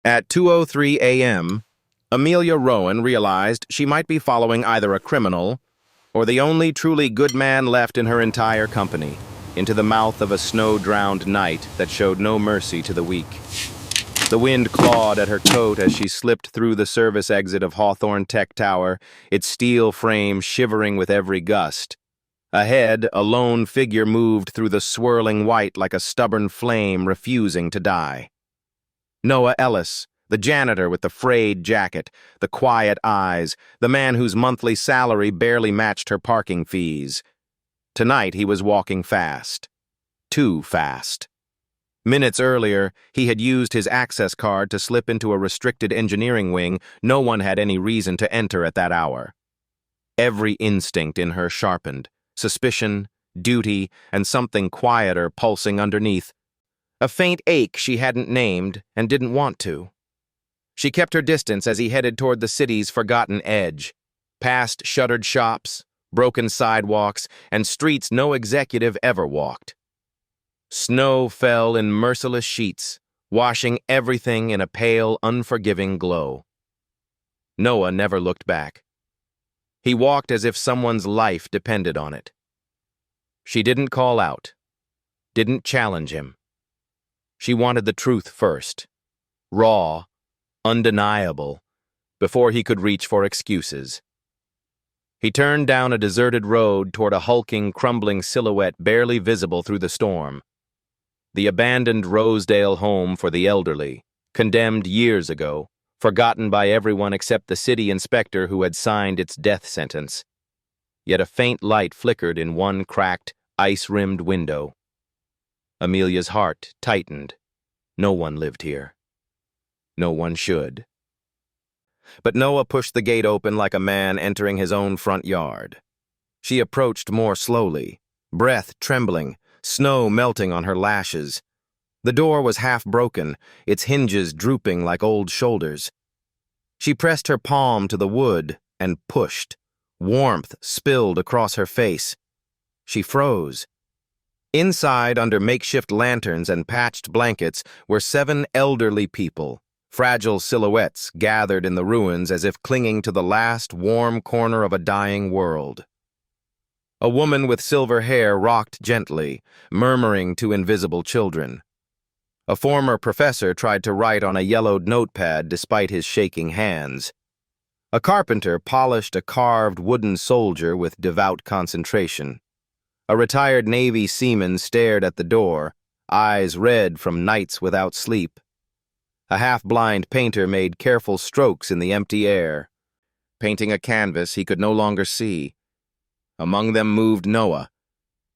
At 2:03 a.m., Amelia Rowan realized she might be following either a criminal or the only truly good man left in her entire company, into the mouth of a snow-drowned night that showed no mercy to the weak. The wind clawed at her coat as she slipped through the service exit of Hawthorne Tech Tower, its steel frame shivering with every gust. Ahead, a lone figure moved through the swirling white like a stubborn flame refusing to die. Noah Ellis, the janitor with the frayed jacket, the quiet eyes, the man whose monthly salary barely matched her parking fees. Tonight he was walking fast. Too fast. Minutes earlier, he had used his access card to slip into a restricted engineering wing no one had any reason to enter at that hour. Every instinct in her sharpened. Suspicion, duty, and something quieter pulsing underneath. A faint ache she hadn't named and didn't want to. She kept her distance as he headed toward the city's forgotten edge, past shuttered shops, broken sidewalks, and streets no executive ever walked. Snow fell in merciless sheets, washing everything in a pale, unforgiving glow. Noah never looked back. He walked as if someone's life depended on it. She didn't call out, didn't challenge him. She wanted the truth first, raw, undeniable, before he could reach for excuses. He turned down a deserted road toward a hulking, crumbling silhouette barely visible through the storm. The abandoned Rosedale home for the elderly, condemned years ago, forgotten by everyone except the city inspector who had signed its death sentence. Yet a faint light flickered in one cracked, ice-rimmed window. Amelia's heart tightened. No one lived here. No one should. But Noah pushed the gate open like a man entering his own front yard. She approached more slowly, breath trembling, snow melting on her lashes. The door was half broken, its hinges drooping like old shoulders. She pressed her palm to the wood and pushed. Warmth spilled across her face. She froze. Inside, under makeshift lanterns and patched blankets, were 7 elderly people, fragile silhouettes gathered in the ruins as if clinging to the last warm corner of a dying world. A woman with silver hair rocked gently, murmuring to invisible children. A former professor tried to write on a yellowed notepad despite his shaking hands. A carpenter polished a carved wooden soldier with devout concentration. A retired Navy seaman stared at the door, eyes red from nights without sleep. A half-blind painter made careful strokes in the empty air, painting a canvas he could no longer see. Among them moved Noah.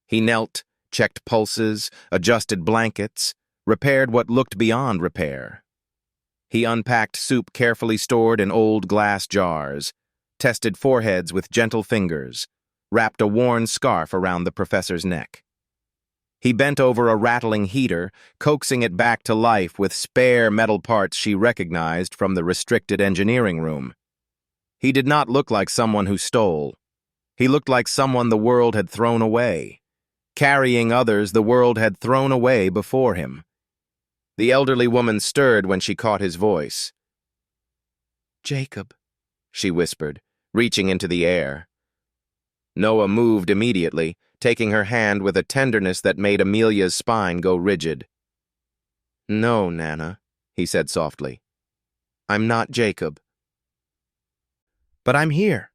He knelt, checked pulses, adjusted blankets, repaired what looked beyond repair. He unpacked soup carefully stored in old glass jars, tested foreheads with gentle fingers, wrapped a worn scarf around the professor's neck. He bent over a rattling heater, coaxing it back to life with spare metal parts she recognized from the restricted engineering room. He did not look like someone who stole. He looked like someone the world had thrown away, carrying others the world had thrown away before him. The elderly woman stirred when she caught his voice. "Jacob," she whispered, reaching into the air. Noah moved immediately, taking her hand with a tenderness that made Amelia's spine go rigid. "No, Nana," he said softly. "I'm not Jacob. But I'm here."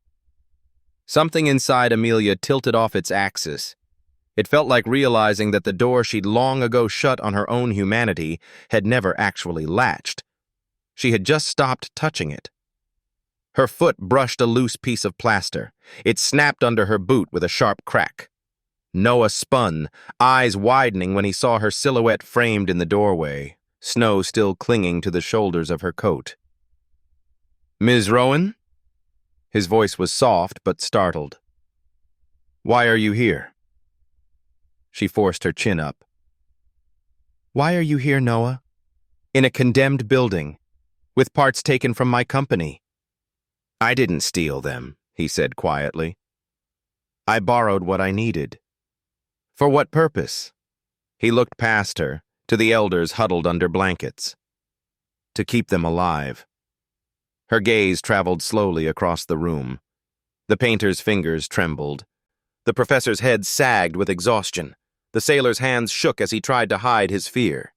Something inside Amelia tilted off its axis. It felt like realizing that the door she'd long ago shut on her own humanity had never actually latched. She had just stopped touching it. Her foot brushed a loose piece of plaster. It snapped under her boot with a sharp crack. Noah spun, eyes widening when he saw her silhouette framed in the doorway, snow still clinging to the shoulders of her coat. "Ms. Rowan?" His voice was soft but startled. "Why are you here?" She forced her chin up. "Why are you here, Noah? In a condemned building, with parts taken from my company." "I didn't steal them," he said quietly. "I borrowed what I needed." "For what purpose?" He looked past her, to the elders huddled under blankets. to keep them alive. Her gaze traveled slowly across the room. The painter's fingers trembled. The professor's head sagged with exhaustion. The sailor's hands shook as he tried to hide his fear.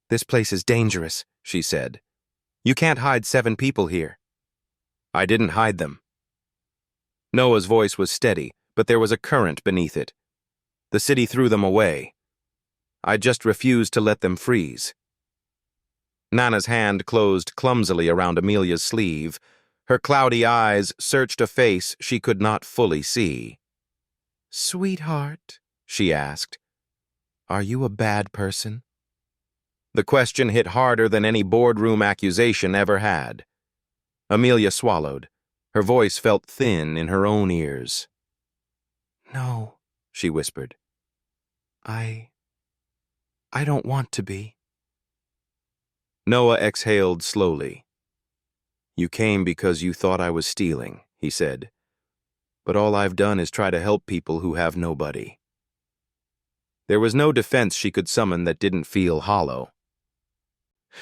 "This place is dangerous," she said. "You can't hide 7 people here." "I didn't hide them." Noah's voice was steady, but there was a current beneath it. "The city threw them away. I just refused to let them freeze." Nana's hand closed clumsily around Amelia's sleeve. Her cloudy eyes searched a face she could not fully see. "Sweetheart," she asked, "are you a bad person?" The question hit harder than any boardroom accusation ever had. Amelia swallowed. Her voice felt thin in her own ears. "No," she whispered. I don't want to be." Noah exhaled slowly. "You came because you thought I was stealing," he said. "But all I've done is try to help people who have nobody." There was no defense she could summon that didn't feel hollow.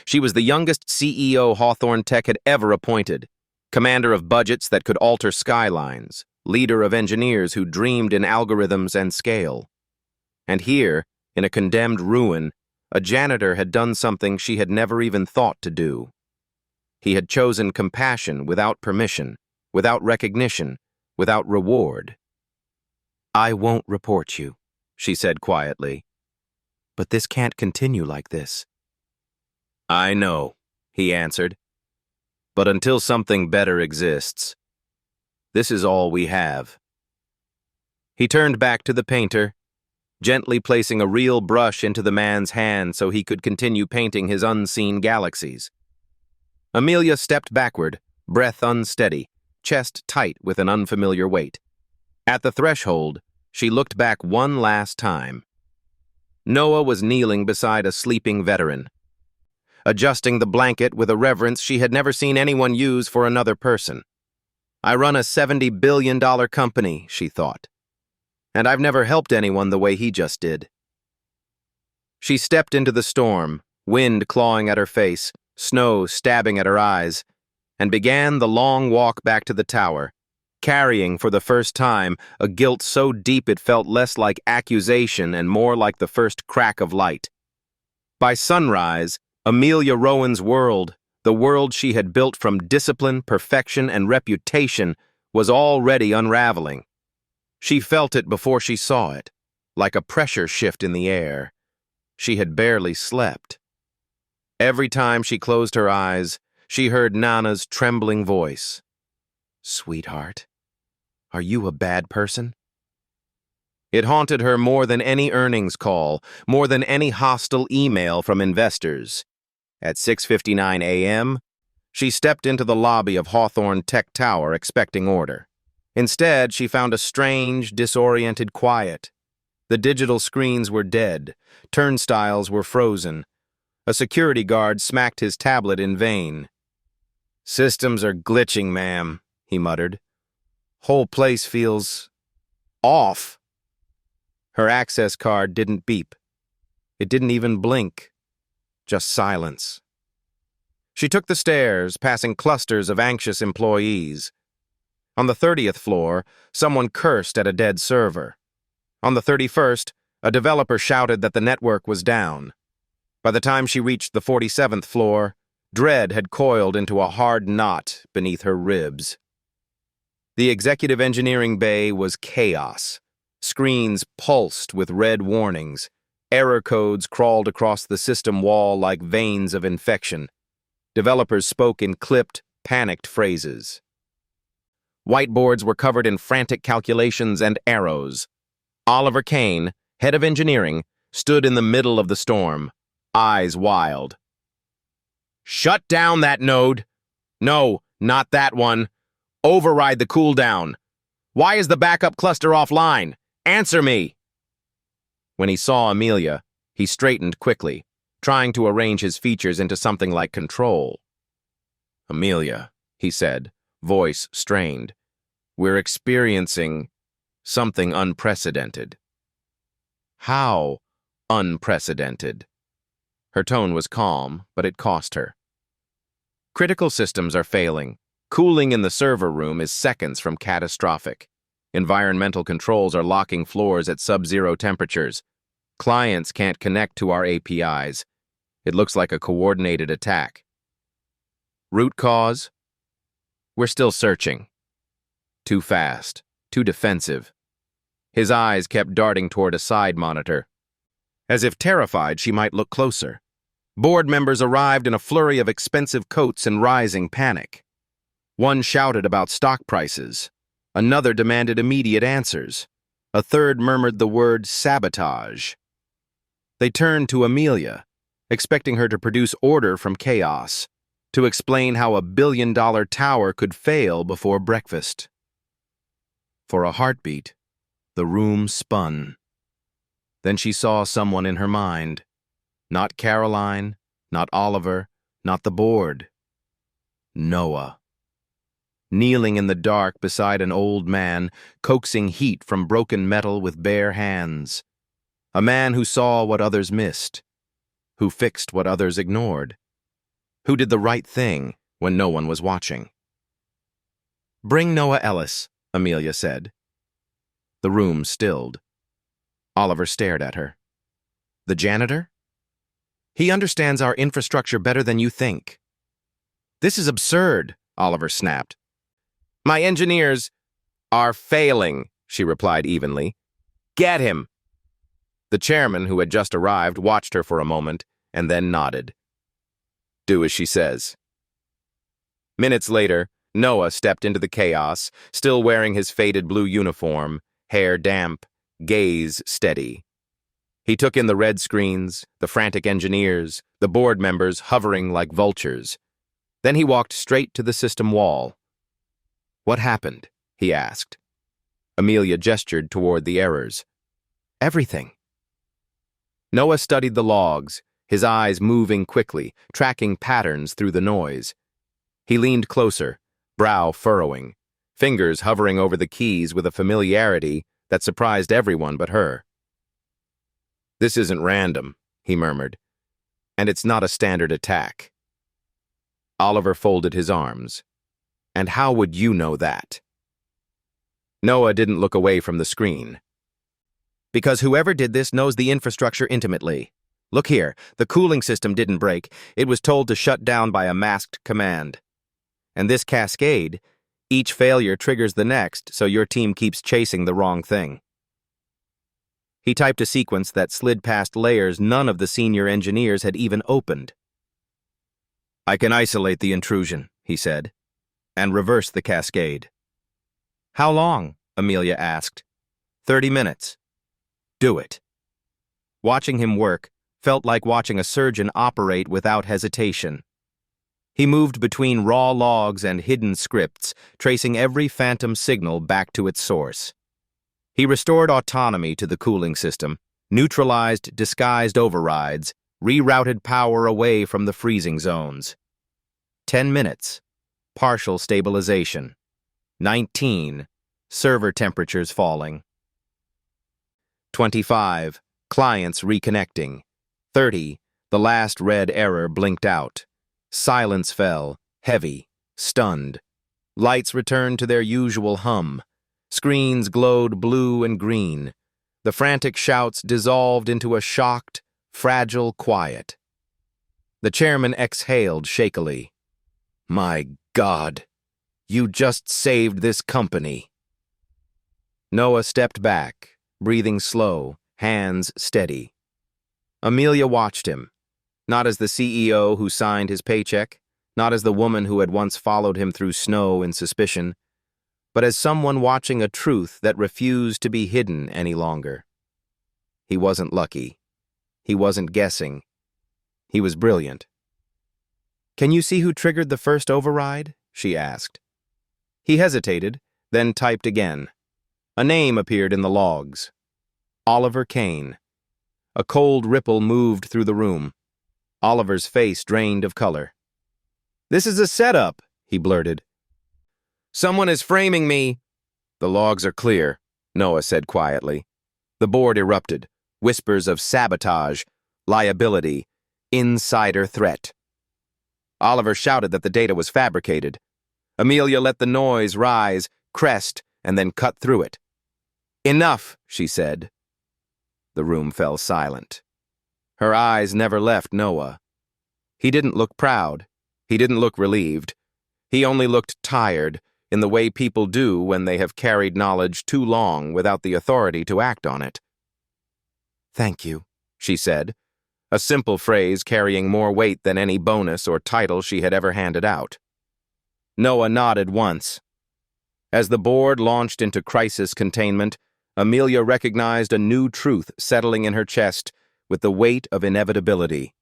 She was the youngest CEO Hawthorne Tech had ever appointed, commander of budgets that could alter skylines, leader of engineers who dreamed in algorithms and scale. And here, in a condemned ruin, a janitor had done something she had never even thought to do. He had chosen compassion without permission, without recognition, without reward. "I won't report you," she said quietly. "But this can't continue like this." "I know," he answered. "But until something better exists, this is all we have." He turned back to the painter, gently placing a real brush into the man's hand so he could continue painting his unseen galaxies. Amelia stepped backward, breath unsteady, chest tight with an unfamiliar weight. At the threshold, she looked back one last time. Noah was kneeling beside a sleeping veteran, adjusting the blanket with a reverence she had never seen anyone use for another person. "I run a $70 billion company," she thought. "And I've never helped anyone the way he just did." She stepped into the storm, wind clawing at her face, snow stabbing at her eyes, and began the long walk back to the tower, carrying for the first time a guilt so deep it felt less like accusation and more like the first crack of light. By sunrise, Amelia Rowan's world, the world she had built from discipline, perfection, and reputation, was already unraveling. She felt it before she saw it, like a pressure shift in the air. She had barely slept. Every time she closed her eyes, she heard Nana's trembling voice. "Sweetheart, are you a bad person?" It haunted her more than any earnings call, more than any hostile email from investors. At 6:59 a.m., she stepped into the lobby of Hawthorne Tech Tower expecting order. Instead, she found a strange, disoriented quiet. The digital screens were dead. Turnstiles were frozen. A security guard smacked his tablet in vain. "Systems are glitching, ma'am," he muttered. "Whole place feels off." Her access card didn't beep. It didn't even blink. Just silence. She took the stairs, passing clusters of anxious employees. On the 30th floor, someone cursed at a dead server. On the 31st, a developer shouted that the network was down. By the time she reached the 47th floor, dread had coiled into a hard knot beneath her ribs. The executive engineering bay was chaos. Screens pulsed with red warnings. Error codes crawled across the system wall like veins of infection. Developers spoke in clipped, panicked phrases. Whiteboards were covered in frantic calculations and arrows. Oliver Kane, head of engineering, stood in the middle of the storm, eyes wild. "Shut down that node. No, not that one. Override the cooldown. Why is the backup cluster offline? Answer me." When he saw Amelia, he straightened quickly, trying to arrange his features into something like control. "Amelia," he said, voice strained, "we're experiencing something unprecedented." "How unprecedented?" Her tone was calm, but it cost her. Critical systems are failing. Cooling in the server room is seconds from catastrophic. Environmental controls are locking floors at sub-zero temperatures. Clients can't connect to our APIs. It looks like a coordinated attack. Root cause? We're still searching. Too fast, too defensive. His eyes kept darting toward a side monitor. As if terrified she might look closer. Board members arrived in a flurry of expensive coats and rising panic. One shouted about stock prices. Another demanded immediate answers. A third murmured the word sabotage. They turned to Amelia, expecting her to produce order from chaos, to explain how a billion-dollar tower could fail before breakfast. For a heartbeat, the room spun. Then she saw someone in her mind. Not Caroline, not Oliver, not the board. Noah. Kneeling in the dark beside an old man, coaxing heat from broken metal with bare hands. A man who saw what others missed, who fixed what others ignored, who did the right thing when no one was watching. "Bring Noah Ellis," Amelia said. The room stilled. Oliver stared at her. "The janitor? He understands our infrastructure better than you think." "This is absurd," Oliver snapped. "My engineers are failing," she replied evenly. "Get him." The chairman, who had just arrived, watched her for a moment and then nodded. "Do as she says." Minutes later, Noah stepped into the chaos, still wearing his faded blue uniform, hair damp, gaze steady. He took in the red screens, the frantic engineers, the board members hovering like vultures. Then he walked straight to the system wall. "What happened?" he asked. Amelia gestured toward the errors. "Everything." Noah studied the logs, his eyes moving quickly, tracking patterns through the noise. He leaned closer, brow furrowing, fingers hovering over the keys with a familiarity that surprised everyone but her. "This isn't random," he murmured, "and it's not a standard attack." Oliver folded his arms. "And how would you know that?" Noah didn't look away from the screen. "Because whoever did this knows the infrastructure intimately. Look here, the cooling system didn't break. It was told to shut down by a masked command. And this cascade, each failure triggers the next, so your team keeps chasing the wrong thing." He typed a sequence that slid past layers none of the senior engineers had even opened. "I can isolate the intrusion," he said, "and reverse the cascade." "How long?" Amelia asked. 30 minutes. "Do it." Watching him work felt like watching a surgeon operate without hesitation. He moved between raw logs and hidden scripts, tracing every phantom signal back to its source. He restored autonomy to the cooling system, neutralized disguised overrides, rerouted power away from the freezing zones. 10 minutes. Partial stabilization. 19. Server temperatures falling. 25. Clients reconnecting. 30. The last red error blinked out. Silence fell, heavy, stunned. Lights returned to their usual hum. Screens glowed blue and green. The frantic shouts dissolved into a shocked, fragile quiet. The chairman exhaled shakily. "My God, you just saved this company." Noah stepped back, breathing slow, hands steady. Amelia watched him, not as the CEO who signed his paycheck, not as the woman who had once followed him through snow in suspicion, but as someone watching a truth that refused to be hidden any longer. He wasn't lucky. He wasn't guessing. He was brilliant. "Can you see who triggered the first override?" she asked. He hesitated, then typed again. A name appeared in the logs. Oliver Kane. A cold ripple moved through the room. Oliver's face drained of color. "This is a setup," he blurted. "Someone is framing me." "The logs are clear," Noah said quietly. The board erupted. Whispers of sabotage, liability, insider threat. Oliver shouted that the data was fabricated. Amelia let the noise rise, crest, and then cut through it. "Enough," she said. The room fell silent. Her eyes never left Noah. He didn't look proud. He didn't look relieved. He only looked tired, in the way people do when they have carried knowledge too long without the authority to act on it. "Thank you," she said, a simple phrase carrying more weight than any bonus or title she had ever handed out. Noah nodded once. As the board launched into crisis containment, Amelia recognized a new truth settling in her chest with the weight of inevitability.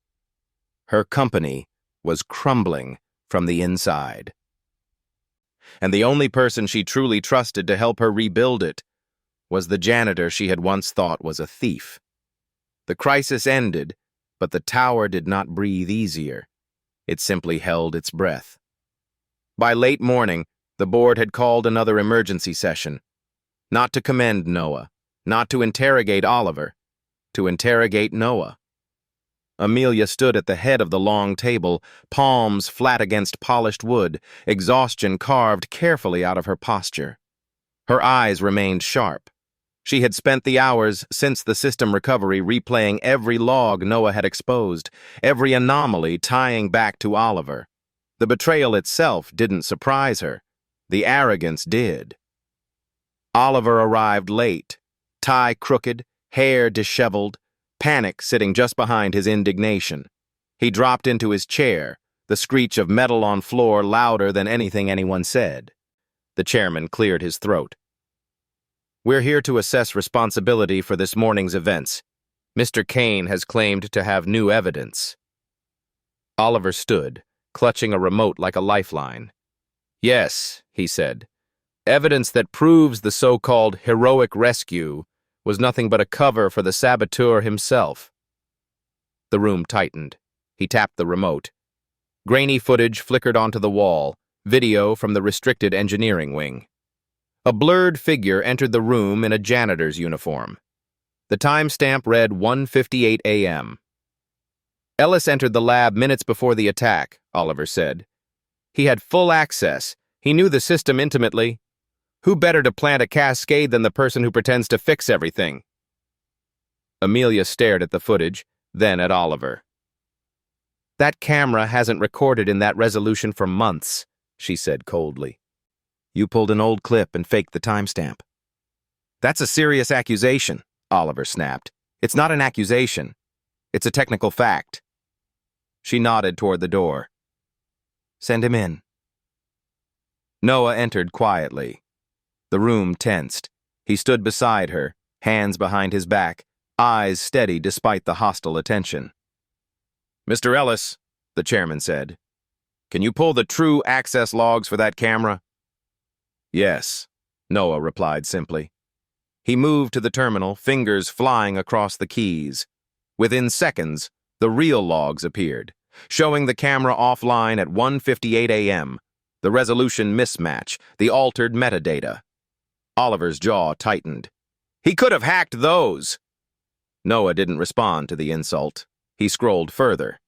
Her company was crumbling from the inside. And the only person she truly trusted to help her rebuild it was the janitor she had once thought was a thief. The crisis ended, but the tower did not breathe easier. It simply held its breath. By late morning, the board had called another emergency session. Not to commend Noah, not to interrogate Oliver, to interrogate Noah. Amelia stood at the head of the long table, palms flat against polished wood, exhaustion carved carefully out of her posture. Her eyes remained sharp. She had spent the hours since the system recovery replaying every log Noah had exposed, every anomaly tying back to Oliver. The betrayal itself didn't surprise her. The arrogance did. Oliver arrived late, tie crooked, hair disheveled, panic sitting just behind his indignation. He dropped into his chair, the screech of metal on floor louder than anything anyone said. The chairman cleared his throat. "We're here to assess responsibility for this morning's events. Mr. Kane has claimed to have new evidence." Oliver stood, clutching a remote like a lifeline. "Yes," he said, "evidence that proves the so-called heroic rescue was nothing but a cover for the saboteur himself." The room tightened. He tapped the remote. Grainy footage flickered onto the wall, video from the restricted engineering wing. A blurred figure entered the room in a janitor's uniform. The timestamp read 1:58 a.m. "Ellis entered the lab minutes before the attack," Oliver said. "He had full access. He knew the system intimately. Who better to plant a cascade than the person who pretends to fix everything?" Amelia stared at the footage, then at Oliver. "That camera hasn't recorded in that resolution for months," she said coldly. "You pulled an old clip and faked the timestamp." "That's a serious accusation," Oliver snapped. "It's not an accusation. It's a technical fact." She nodded toward the door. "Send him in." Noah entered quietly. The room tensed. He stood beside her, hands behind his back, eyes steady despite the hostile attention. "Mr. Ellis," the chairman said, "can you pull the true access logs for that camera?" "Yes," Noah replied simply. He moved to the terminal, fingers flying across the keys. Within seconds, the real logs appeared, showing the camera offline at 1:58 a.m., the resolution mismatch, the altered metadata. Oliver's jaw tightened. "He could have hacked those!" Noah didn't respond to the insult. He scrolled further.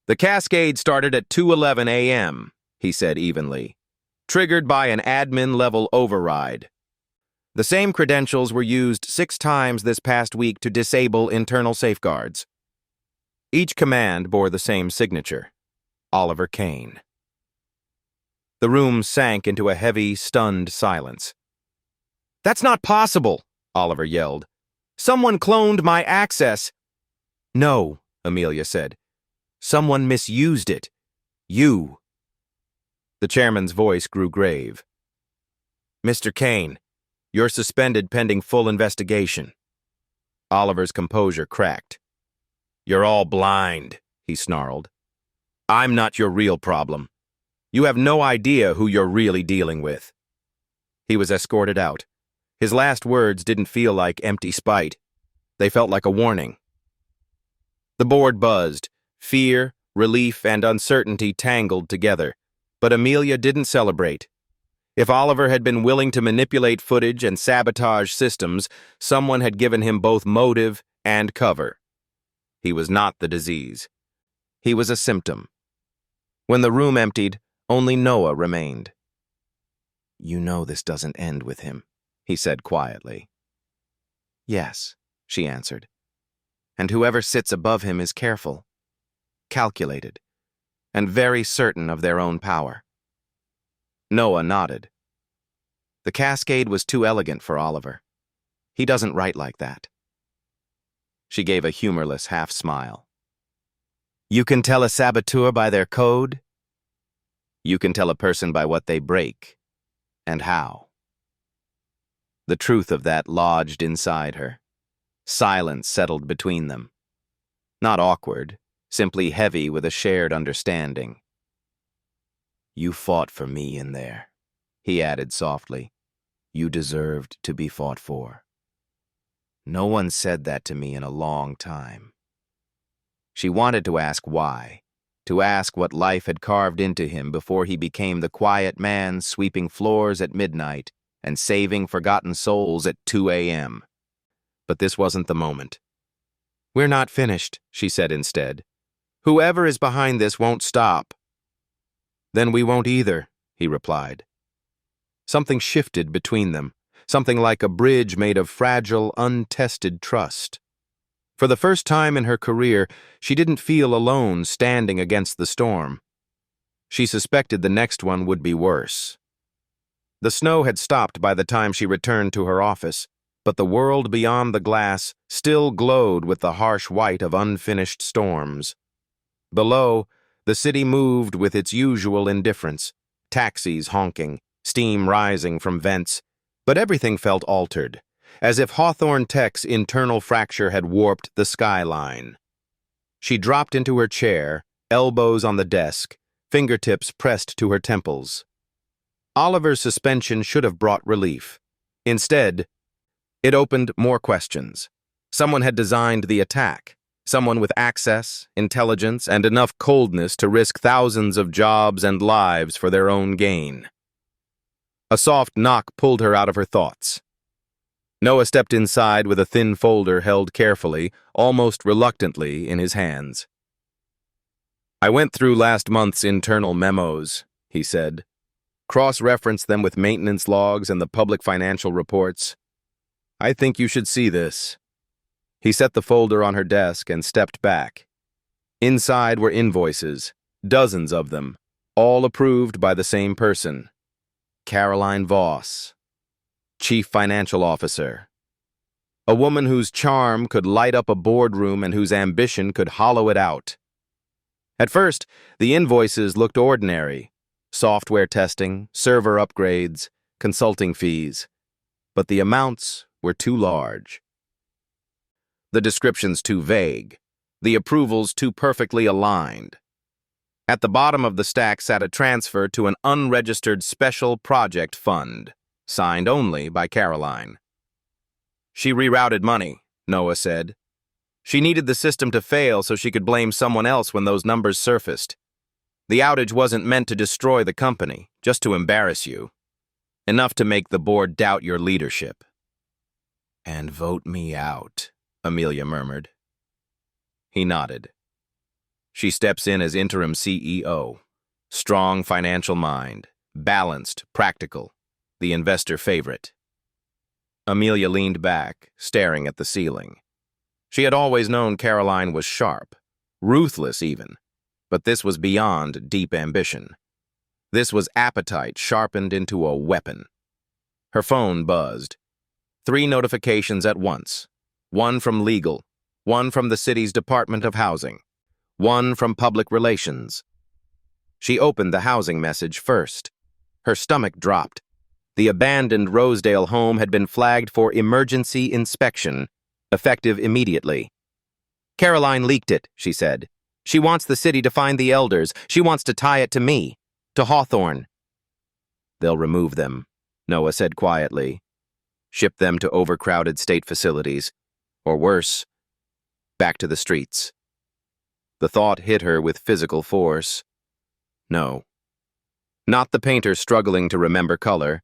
"The cascade started at 2:11 a.m., he said evenly, triggered by an admin-level override. The same credentials were used 6 times this past week to disable internal safeguards. Each command bore the same signature, Oliver Kane. The room sank into a heavy, stunned silence. "That's not possible," Oliver yelled. "Someone cloned my access." "No," Amelia said. "Someone misused it. You." The chairman's voice grew grave. "Mr. Kane, you're suspended pending full investigation." Oliver's composure cracked. "You're all blind," he snarled. "I'm not your real problem. You have no idea who you're really dealing with." He was escorted out. His last words didn't feel like empty spite. They felt like a warning. The board buzzed. Fear, relief, and uncertainty tangled together. But Amelia didn't celebrate. If Oliver had been willing to manipulate footage and sabotage systems, someone had given him both motive and cover. He was not the disease. He was a symptom. When the room emptied, only Noah remained. "You know this doesn't end with him," he said quietly. "Yes," she answered. "And whoever sits above him is careful, calculated, and very certain of their own power." Noah nodded. The cascade was too elegant for Oliver. He doesn't write like that. She gave a humorless half-smile. "You can tell a saboteur by their code. You can tell a person by what they break, and how." The truth of that lodged inside her. Silence settled between them. Not awkward, simply heavy with a shared understanding. "You fought for me in there," he added softly. "You deserved to be fought for. No one said that to me in a long time." She wanted to ask why, to ask what life had carved into him before he became the quiet man sweeping floors at midnight and saving forgotten souls at 2 a.m. But this wasn't the moment. "We're not finished," she said instead. "Whoever is behind this won't stop." "Then we won't either," he replied. Something shifted between them, something like a bridge made of fragile, untested trust. For the first time in her career, she didn't feel alone standing against the storm. She suspected the next one would be worse. The snow had stopped by the time she returned to her office, but the world beyond the glass still glowed with the harsh white of unfinished storms. Below, the city moved with its usual indifference, taxis honking, steam rising from vents, but everything felt altered, as if Hawthorne Tech's internal fracture had warped the skyline. She dropped into her chair, elbows on the desk, fingertips pressed to her temples. Oliver's suspension should have brought relief. Instead, it opened more questions. Someone had designed the attack. Someone with access, intelligence, and enough coldness to risk thousands of jobs and lives for their own gain. A soft knock pulled her out of her thoughts. Noah stepped inside with a thin folder held carefully, almost reluctantly, in his hands. "I went through last month's internal memos," he said. "Cross-referenced them with maintenance logs and the public financial reports. I think you should see this." He set the folder on her desk and stepped back. Inside were invoices, dozens of them, all approved by the same person. Caroline Voss, Chief Financial Officer. A woman whose charm could light up a boardroom and whose ambition could hollow it out. At first, the invoices looked ordinary. Software testing, server upgrades, consulting fees. But the amounts were too large. The descriptions too vague. The approvals too perfectly aligned. At the bottom of the stack sat a transfer to an unregistered special project fund, signed only by Caroline. "She rerouted money," Noah said. "She needed the system to fail so she could blame someone else when those numbers surfaced. The outage wasn't meant to destroy the company, just to embarrass you. Enough to make the board doubt your leadership." "And vote me out," Amelia murmured. He nodded. "She steps in as interim CEO. Strong financial mind, balanced, practical, the investor favorite." Amelia leaned back, staring at the ceiling. She had always known Caroline was sharp, ruthless even, but this was beyond deep ambition. This was appetite sharpened into a weapon. Her phone buzzed. 3 notifications at once. One from legal, one from the city's Department of Housing, one from Public Relations. She opened the housing message first. Her stomach dropped. The abandoned Rosedale home had been flagged for emergency inspection, effective immediately. "Caroline leaked it," she said. "She wants the city to find the elders. She wants to tie it to me, to Hawthorne." "They'll remove them," Noah said quietly. "Ship them to overcrowded state facilities. Or worse, back to the streets." The thought hit her with physical force. No. Not the painter struggling to remember color.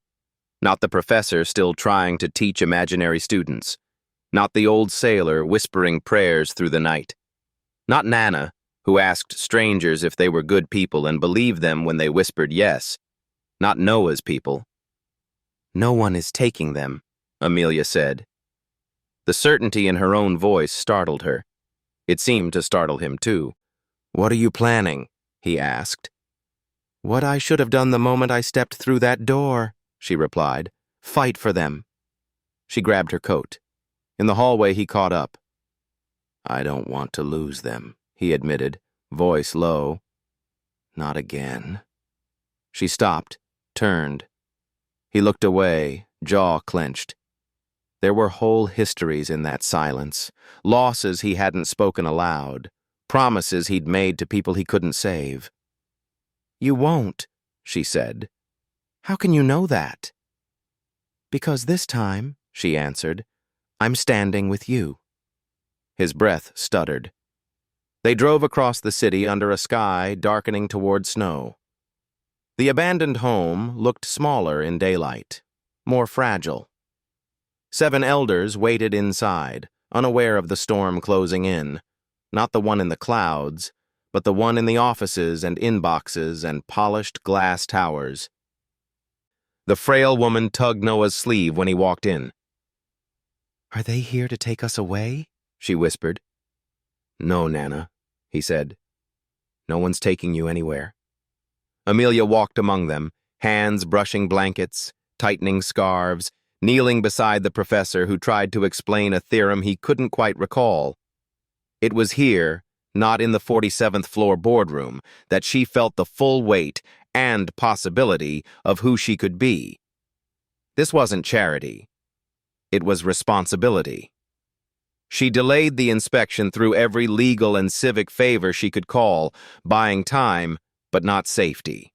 Not the professor still trying to teach imaginary students. Not the old sailor whispering prayers through the night. Not Nana, who asked strangers if they were good people and believed them when they whispered yes, not Noah's people. "No one is taking them," Amelia said. The certainty in her own voice startled her. It seemed to startle him too. "What are you planning?" he asked. "What I should have done the moment I stepped through that door," she replied. "Fight for them." She grabbed her coat. In the hallway he caught up. "I don't want to lose them," he admitted, voice low. "Not again." She stopped, turned. He looked away, jaw clenched. There were whole histories in that silence, losses he hadn't spoken aloud, promises he'd made to people he couldn't save. "You won't," she said. "How can you know that?" "Because this time," she answered, "I'm standing with you." His breath stuttered. They drove across the city under a sky darkening toward snow. The abandoned home looked smaller in daylight, more fragile. 7 elders waited inside, unaware of the storm closing in, not the one in the clouds, but the one in the offices and inboxes and polished glass towers. The frail woman tugged Noah's sleeve when he walked in. "Are they here to take us away?" she whispered. "No, Nana," he said. "No one's taking you anywhere." Amelia walked among them, hands brushing blankets, tightening scarves, kneeling beside the professor who tried to explain a theorem he couldn't quite recall. It was here, not in the 47th floor boardroom, that she felt the full weight and possibility of who she could be. This wasn't charity. It was responsibility. She delayed the inspection through every legal and civic favor she could call, buying time, but not safety.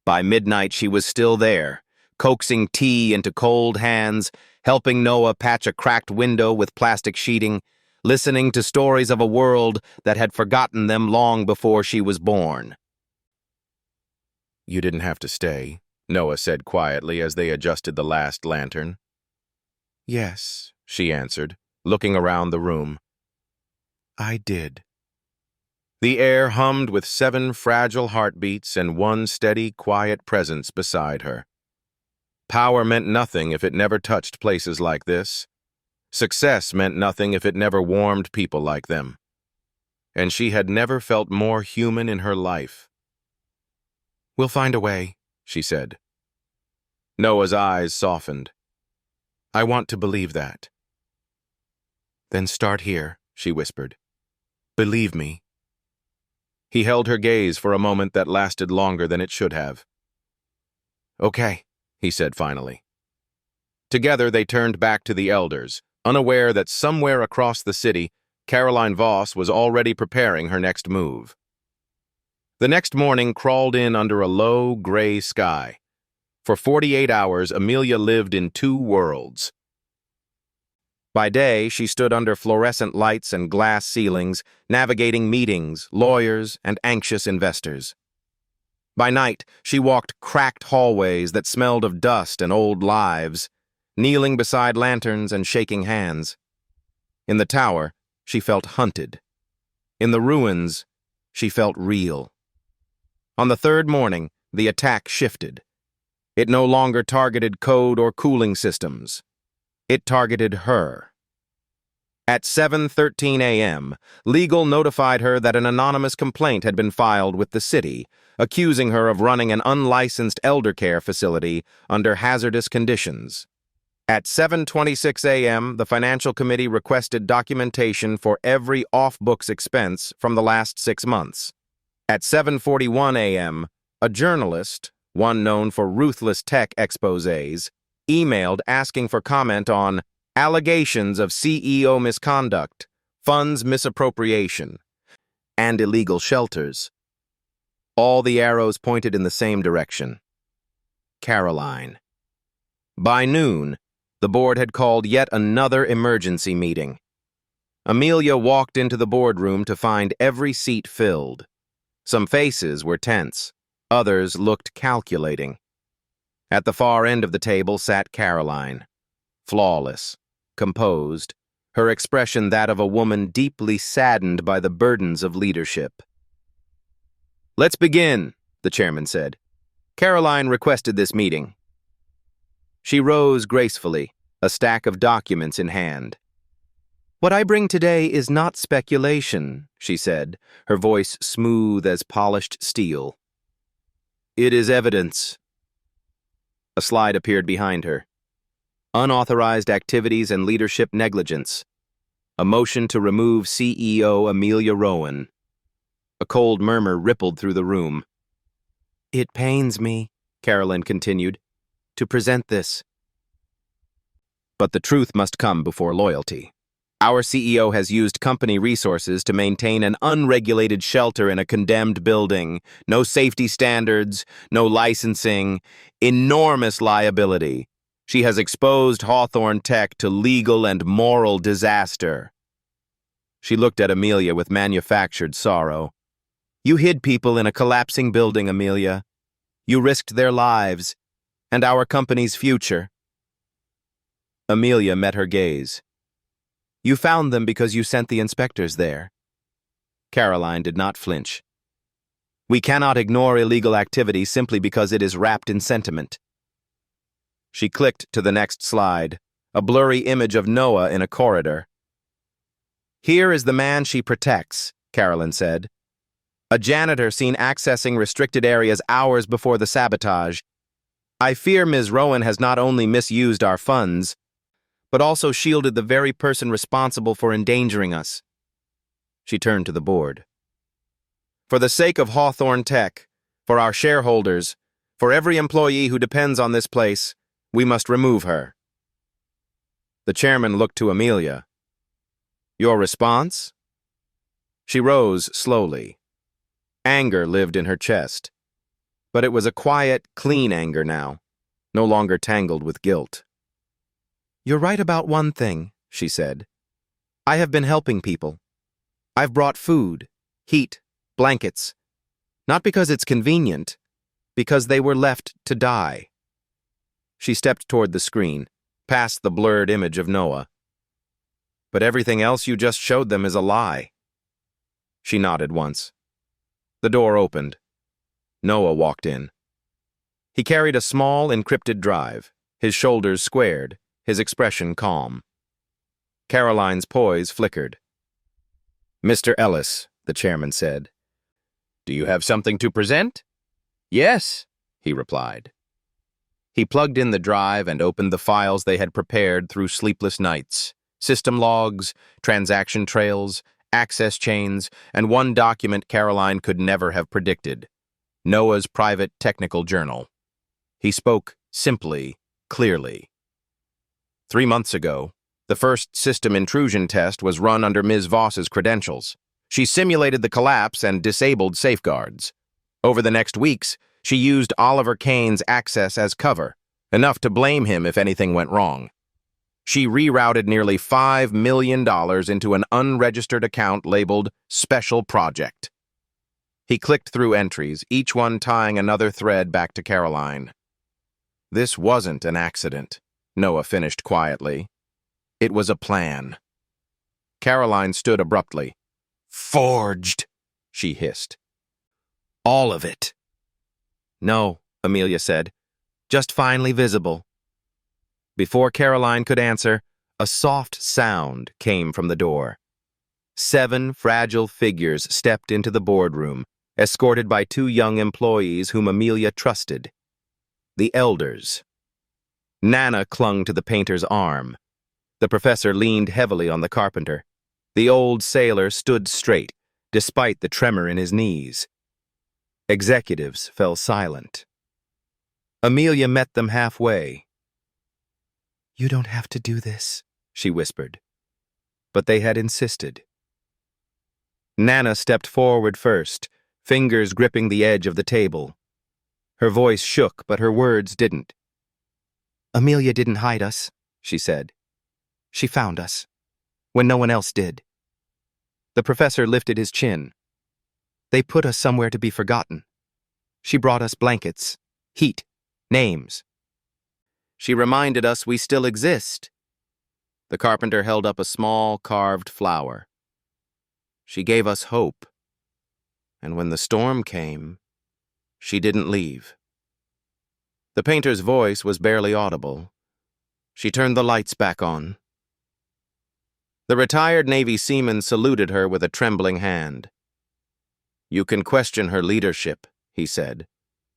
By midnight, she was still there, coaxing tea into cold hands, helping Noah patch a cracked window with plastic sheeting, listening to stories of a world that had forgotten them long before she was born. "You didn't have to stay," Noah said quietly as they adjusted the last lantern. "Yes," she answered, looking around the room. "I did." The air hummed with 7 fragile heartbeats and one steady, quiet presence beside her. Power meant nothing if it never touched places like this. Success meant nothing if it never warmed people like them. And she had never felt more human in her life. "We'll find a way," she said. Noah's eyes softened. "I want to believe that." "Then start here," she whispered. "Believe me." He held her gaze for a moment that lasted longer than it should have. "Okay," he said finally. Together they turned back to the elders, unaware that somewhere across the city, Caroline Voss was already preparing her next move. The next morning crawled in under a low, gray sky. For 48 hours, Amelia lived in 2 worlds. By day, she stood under fluorescent lights and glass ceilings, navigating meetings, lawyers, and anxious investors. By night, she walked cracked hallways that smelled of dust and old lives, kneeling beside lanterns and shaking hands. In the tower, she felt hunted. In the ruins, she felt real. On the 3rd morning, the attack shifted. It no longer targeted code or cooling systems. It targeted her. At 7:13 a.m., legal notified her that an anonymous complaint had been filed with the city, accusing her of running an unlicensed elder care facility under hazardous conditions. At 7:26 a.m., the Financial Committee requested documentation for every off-books expense from the last 6 months. At 7:41 a.m., a journalist, one known for ruthless tech exposés, emailed asking for comment on allegations of CEO misconduct, funds misappropriation, and illegal shelters. All the arrows pointed in the same direction. Caroline. By noon, the board had called yet another emergency meeting. Amelia walked into the boardroom to find every seat filled. Some faces were tense. Others looked calculating. At the far end of the table sat Caroline, flawless, composed, her expression that of a woman deeply saddened by the burdens of leadership. "Let's begin," the chairman said. "Caroline requested this meeting." She rose gracefully, a stack of documents in hand. "What I bring today is not speculation," she said, her voice smooth as polished steel. "It is evidence." A slide appeared behind her. Unauthorized activities and leadership negligence. A motion to remove CEO Amelia Rowan. A cold murmur rippled through the room. "It pains me," Caroline continued, "to present this. But the truth must come before loyalty. Our CEO has used company resources to maintain an unregulated shelter in a condemned building. No safety standards, no licensing, enormous liability. She has exposed Hawthorne Tech to legal and moral disaster." She looked at Amelia with manufactured sorrow. "You hid people in a collapsing building, Amelia. You risked their lives, and our company's future." Amelia met her gaze. "You found them because you sent the inspectors there." Caroline did not flinch. "We cannot ignore illegal activity simply because it is wrapped in sentiment." She clicked to the next slide, a blurry image of Noah in a corridor. "Here is the man she protects," Caroline said. "A janitor seen accessing restricted areas hours before the sabotage. I fear Ms. Rowan has not only misused our funds, but also shielded the very person responsible for endangering us." She turned to the board. "For the sake of Hawthorne Tech, for our shareholders, for every employee who depends on this place, we must remove her." The chairman looked to Amelia. "Your response?" She rose slowly. Anger lived in her chest, but it was a quiet, clean anger now, no longer tangled with guilt. "You're right about one thing," she said. "I have been helping people. I've brought food, heat, blankets, not because it's convenient, because they were left to die." She stepped toward the screen, past the blurred image of Noah. "But everything else you just showed them is a lie." She nodded once. The door opened. Noah walked in. He carried a small, encrypted drive, his shoulders squared, his expression calm. Caroline's poise flickered. "Mr. Ellis," the chairman said, "do you have something to present?" "Yes," he replied. He plugged in the drive and opened the files they had prepared through sleepless nights. System logs, transaction trails, access chains, and one document Caroline could never have predicted: Noah's private technical journal. He spoke simply, clearly. 3 months ago, the first system intrusion test was run under Ms. Voss's credentials. She simulated the collapse and disabled safeguards. Over the next weeks, she used Oliver Kane's access as cover, enough to blame him if anything went wrong. She rerouted nearly $5 million into an unregistered account labeled Special Project. He clicked through entries, each one tying another thread back to Caroline. "This wasn't an accident," Noah finished quietly. "It was a plan." Caroline stood abruptly. "Forged," she hissed. "All of it." "No," Amelia said. "Just finely visible." Before Caroline could answer, a soft sound came from the door. 7 fragile figures stepped into the boardroom, escorted by 2 young employees whom Amelia trusted. The elders. Nana clung to the painter's arm. The professor leaned heavily on the carpenter. The old sailor stood straight, despite the tremor in his knees. Executives fell silent. Amelia met them halfway. "You don't have to do this," she whispered. But they had insisted. Nana stepped forward first, fingers gripping the edge of the table. Her voice shook, but her words didn't. "Amelia didn't hide us," she said. "She found us, when no one else did." The professor lifted his chin. "They put us somewhere to be forgotten. She brought us blankets, heat, names. She reminded us we still exist." The carpenter held up a small, carved flower. She gave us hope. And when the storm came, she didn't leave. The painter's voice was barely audible. She turned the lights back on. The retired Navy seaman saluted her with a trembling hand. "You can question her leadership," he said,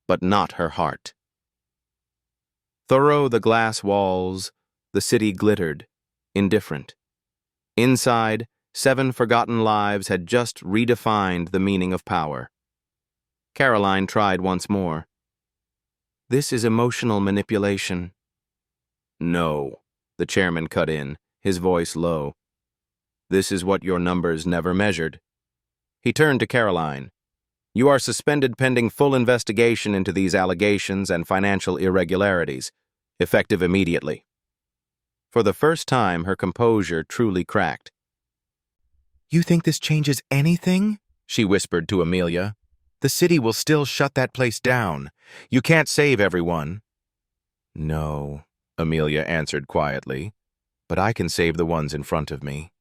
"but not her heart." Through the glass walls, the city glittered, indifferent. Inside, 7 forgotten lives had just redefined the meaning of power. Caroline tried once more. "This is emotional manipulation." "No," the chairman cut in, his voice low. "This is what your numbers never measured." He turned to Caroline. "You are suspended pending full investigation into these allegations and financial irregularities, effective immediately." For the first time, her composure truly cracked. "You think this changes anything?" she whispered to Amelia. "The city will still shut that place down. You can't save everyone." "No," Amelia answered quietly, "but I can save the ones in front of me."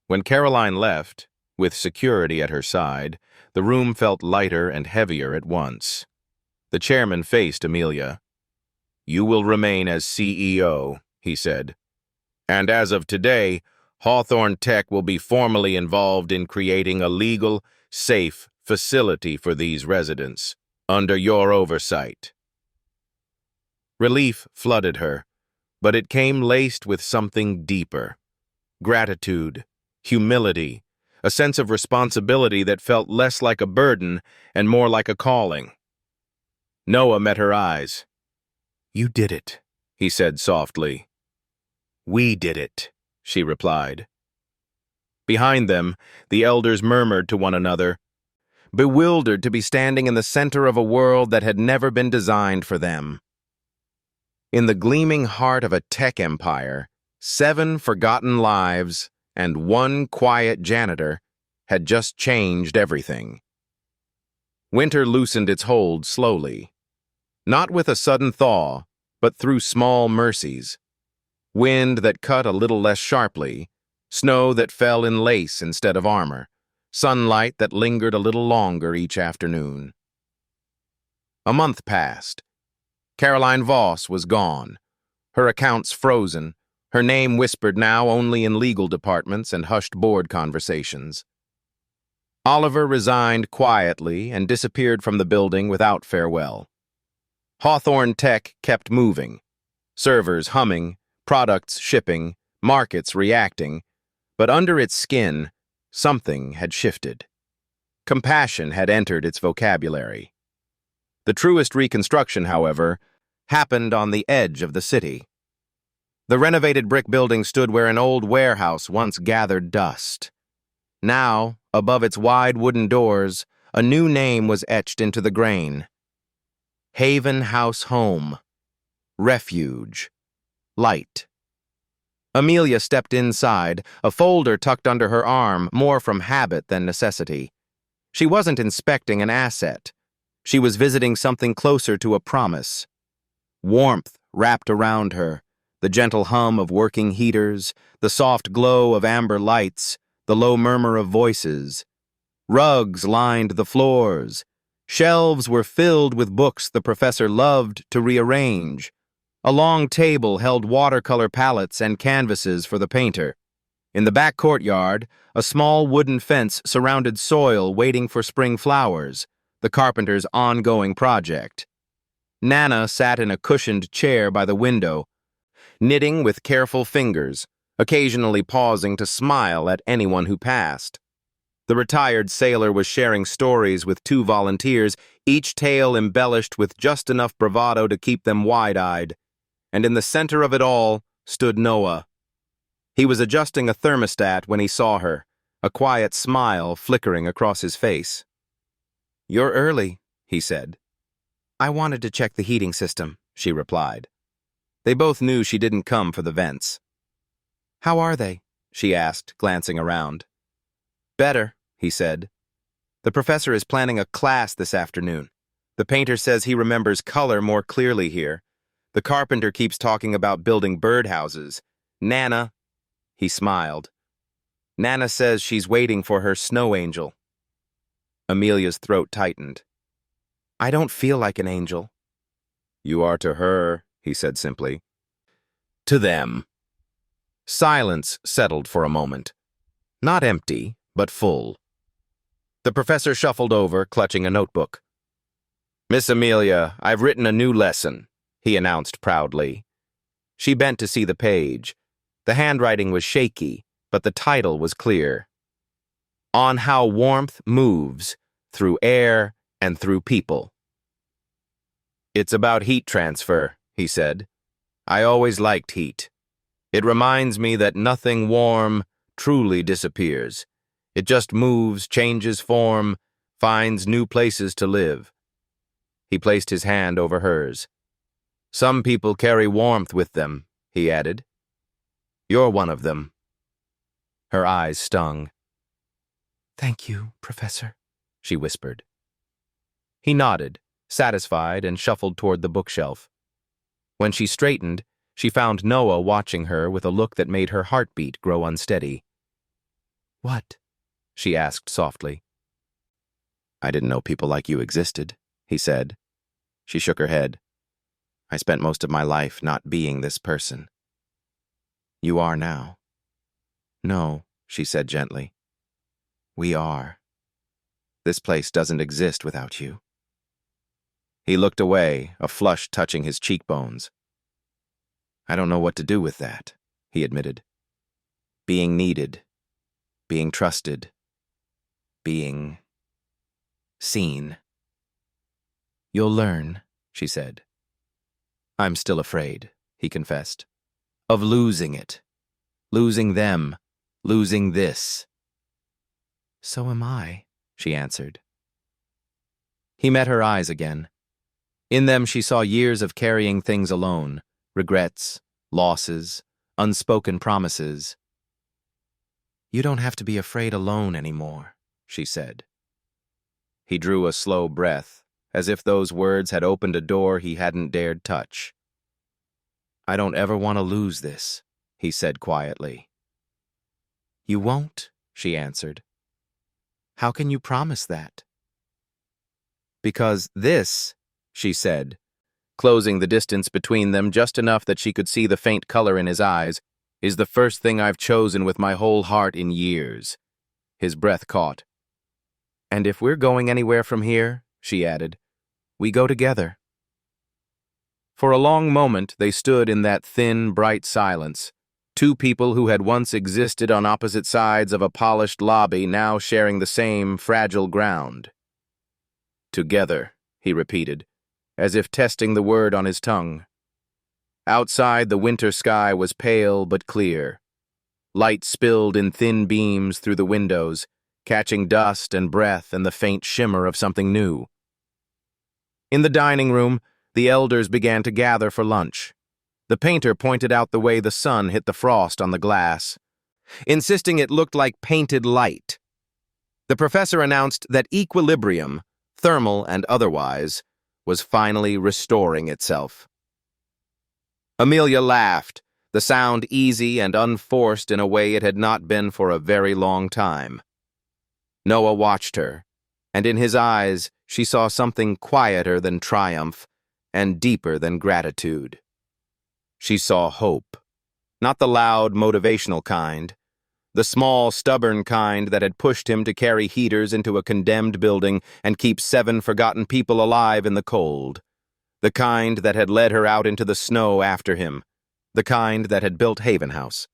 When Caroline left, with security at her side, the room felt lighter and heavier at once. The chairman faced Amelia. "You will remain as CEO," he said. "And as of today, Hawthorne Tech will be formally involved in creating a legal, safe facility for these residents, under your oversight." Relief flooded her, but it came laced with something deeper. Gratitude, humility, a sense of responsibility that felt less like a burden and more like a calling. Noah met her eyes. "You did it," he said softly. "We did it," she replied. Behind them, the elders murmured to one another, bewildered to be standing in the center of a world that had never been designed for them. In the gleaming heart of a tech empire, 7 forgotten lives and 1 quiet janitor had just changed everything. Winter loosened its hold slowly, not with a sudden thaw, but through small mercies. Wind that cut a little less sharply, snow that fell in lace instead of armor, sunlight that lingered a little longer each afternoon. A month passed. Caroline Voss was gone, her accounts frozen, her name whispered now only in legal departments and hushed board conversations. Oliver resigned quietly and disappeared from the building without farewell. Hawthorne Tech kept moving, servers humming, products shipping, markets reacting, but under its skin, something had shifted. Compassion had entered its vocabulary. The truest reconstruction, however, happened on the edge of the city. The renovated brick building stood where an old warehouse once gathered dust. Now, above its wide wooden doors, a new name was etched into the grain. Haven House Home. Refuge. Light. Amelia stepped inside, a folder tucked under her arm, more from habit than necessity. She wasn't inspecting an asset. She was visiting something closer to a promise. Warmth wrapped around her, the gentle hum of working heaters, the soft glow of amber lights, the low murmur of voices. Rugs lined the floors. Shelves were filled with books the professor loved to rearrange. A long table held watercolor palettes and canvases for the painter. In the back courtyard, a small wooden fence surrounded soil waiting for spring flowers, the carpenter's ongoing project. Nana sat in a cushioned chair by the window, knitting with careful fingers, occasionally pausing to smile at anyone who passed. The retired sailor was sharing stories with 2 volunteers, each tale embellished with just enough bravado to keep them wide-eyed. And in the center of it all stood Noah. He was adjusting a thermostat when he saw her, a quiet smile flickering across his face. "You're early," he said. "I wanted to check the heating system," she replied. They both knew she didn't come for the vents. "How are they?" she asked, glancing around. "Better," he said. "The professor is planning a class this afternoon. The painter says he remembers color more clearly here. The carpenter keeps talking about building birdhouses. Nana, he smiled. Nana says she's waiting for her snow angel. Amelia's throat tightened. I don't feel like an angel. You are to her, he said simply. To them. Silence settled for a moment. Not empty, but full. The professor shuffled over, clutching a notebook. Miss Amelia, I've written a new lesson, he announced proudly. She bent to see the page. The handwriting was shaky, but the title was clear. On how warmth moves through air and through people. It's about heat transfer, he said. I always liked heat. It reminds me that nothing warm truly disappears. It just moves, changes form, finds new places to live. He placed his hand over hers. Some people carry warmth with them, he added. You're one of them. Her eyes stung. Thank you, Professor, she whispered. He nodded, satisfied, and shuffled toward the bookshelf. When she straightened, she found Noah watching her with a look that made her heartbeat grow unsteady. What? She asked softly. I didn't know people like you existed, he said. She shook her head. I spent most of my life not being this person. You are now. No, she said gently. We are. This place doesn't exist without you. He looked away, a flush touching his cheekbones. I don't know what to do with that, he admitted. Being needed, being trusted, being seen. You'll learn, she said. I'm still afraid, he confessed, of losing it, losing them, losing this. So am I, she answered. He met her eyes again. In them she saw years of carrying things alone, regrets, losses, unspoken promises. You don't have to be afraid alone anymore, she said. He drew a slow breath, as if those words had opened a door he hadn't dared touch. I don't ever want to lose this, he said quietly. You won't, she answered. How can you promise that? Because this, she said, closing the distance between them just enough that she could see the faint color in his eyes, is the first thing I've chosen with my whole heart in years. His breath caught. And if we're going anywhere from here, she added, we go together. For a long moment they stood in that thin, bright silence, two people who had once existed on opposite sides of a polished lobby now sharing the same fragile ground. Together, he repeated, as if testing the word on his tongue. Outside, the winter sky was pale but clear. Light spilled in thin beams through the windows, catching dust and breath and the faint shimmer of something new. In the dining room, the elders began to gather for lunch. The painter pointed out the way the sun hit the frost on the glass, insisting it looked like painted light. The professor announced that equilibrium, thermal and otherwise, was finally restoring itself. Amelia laughed, the sound easy and unforced in a way it had not been for a very long time. Noah watched her, and in his eyes she saw something quieter than triumph and deeper than gratitude. She saw hope, not the loud, motivational kind, the small, stubborn kind that had pushed him to carry heaters into a condemned building and keep 7 forgotten people alive in the cold, the kind that had led her out into the snow after him, the kind that had built Haven House.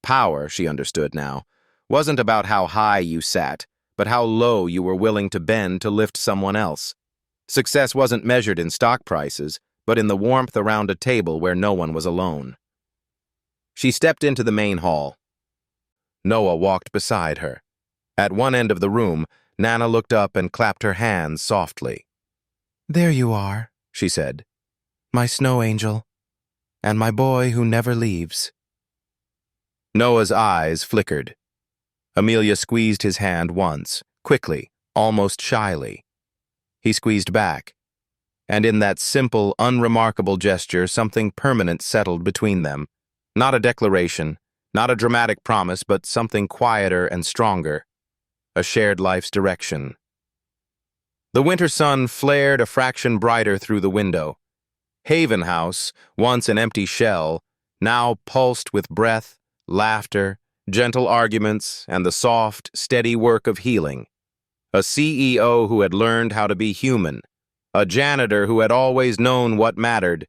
Power, she understood now, wasn't about how high you sat, but how low you were willing to bend to lift someone else. Success wasn't measured in stock prices, but in the warmth around a table where no one was alone. She stepped into the main hall. Noah walked beside her. At one end of the room, Nana looked up and clapped her hands softly. There you are, she said. My snow angel, and my boy who never leaves. Noah's eyes flickered. Amelia squeezed his hand once, quickly, almost shyly. He squeezed back, and in that simple, unremarkable gesture something permanent settled between them, Not a declaration, not a dramatic promise, but something quieter and stronger. A shared life's direction. The winter sun flared a fraction brighter through the window. Haven House, once an empty shell, now pulsed with breath, laughter, gentle arguments, and the soft, steady work of healing. A CEO who had learned how to be human. A janitor who had always known what mattered.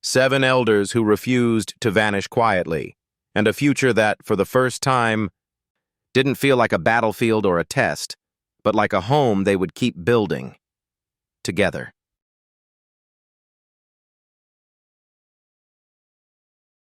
7 elders who refused to vanish quietly. And a future that, for the first time, didn't feel like a battlefield or a test, but like a home they would keep building together.